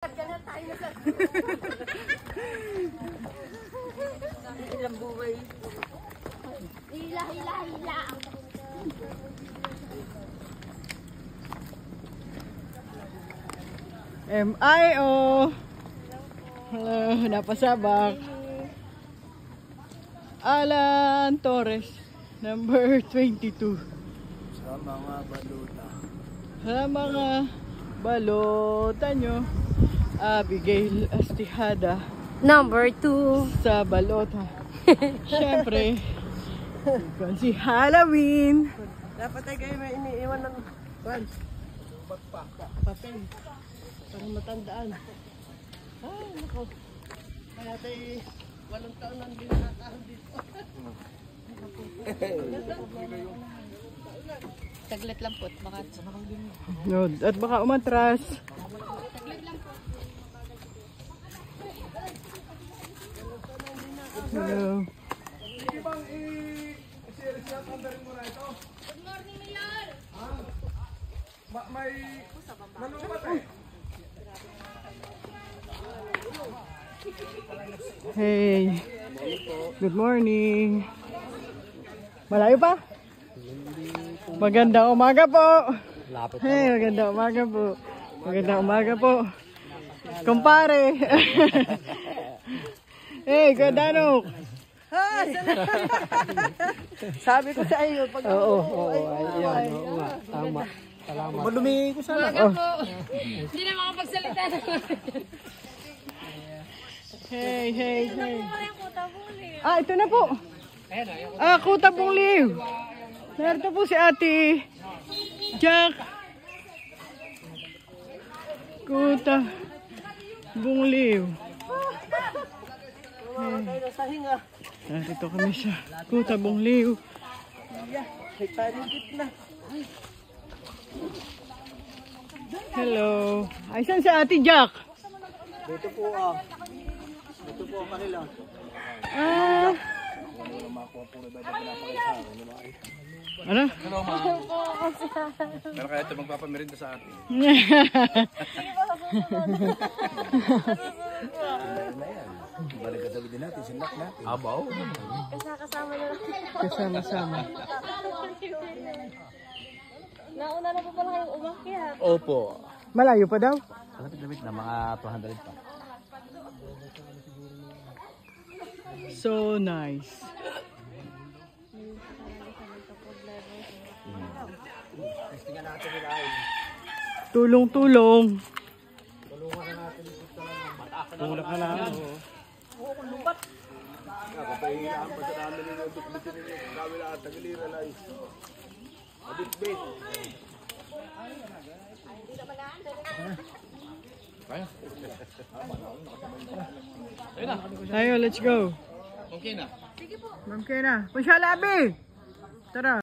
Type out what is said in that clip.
Ilang buhay. Hila. MIO. Hello, napasabak. Alan Torres, number 22. Sa mga baluta. Sa mga balota nyo, Abigail Astihada. Number 2. Sa balota. Siyempre, si Halloween. Dapat ay kayo may iniiwan ng papel. Parang matandaan. Ay, nako. Kaya tayo 8 taon nang binakakahan dito. Saglit lang po. Baka Yun. At baka umatras. Hello. Hindi bang i-series na tandarin mo na ito? Good morning, Mayor! May nalupat eh. Hey. Good morning. Malayo pa? Magandang umaga po. Hey, magandang umaga po. Magandang umaga po. Kumpare. Hey, Gadanok. Sabi ko sa iyo, pag Oo, tama. Salamat. Malumi ko sana. Oh. Hindi na makapagsalita naman. Hey. Ah, ito na po. Kuta pong liw. Narito po si Ate Jack. Kuta pong liw. Kayo sa hinga. Narito kami sa Kuta pong liw. May panigit na. Hello. Ay, saan si Ate Jack? Dito po Dito po kanila. Ah. Ano? Pero kaya ito magpapamerinda sa atin. Balik ka din natin, sinlak natin. Abaw. Kasama nyo lang. Kasama-sama. Nauna na po pala kayong umakyat. Opo. Malayo pa daw? Lapit-lapit na, mga 200 pa. So nice. Tulong-tulong. Tulak na lang. Kapahingaan pa sa namin ninyo, bitbitin ninyo, kami lahat, tagilira na eh. Abit-bit. Tayo, let's go. Okay na. Okay na. Pusyala, Abi! Tara.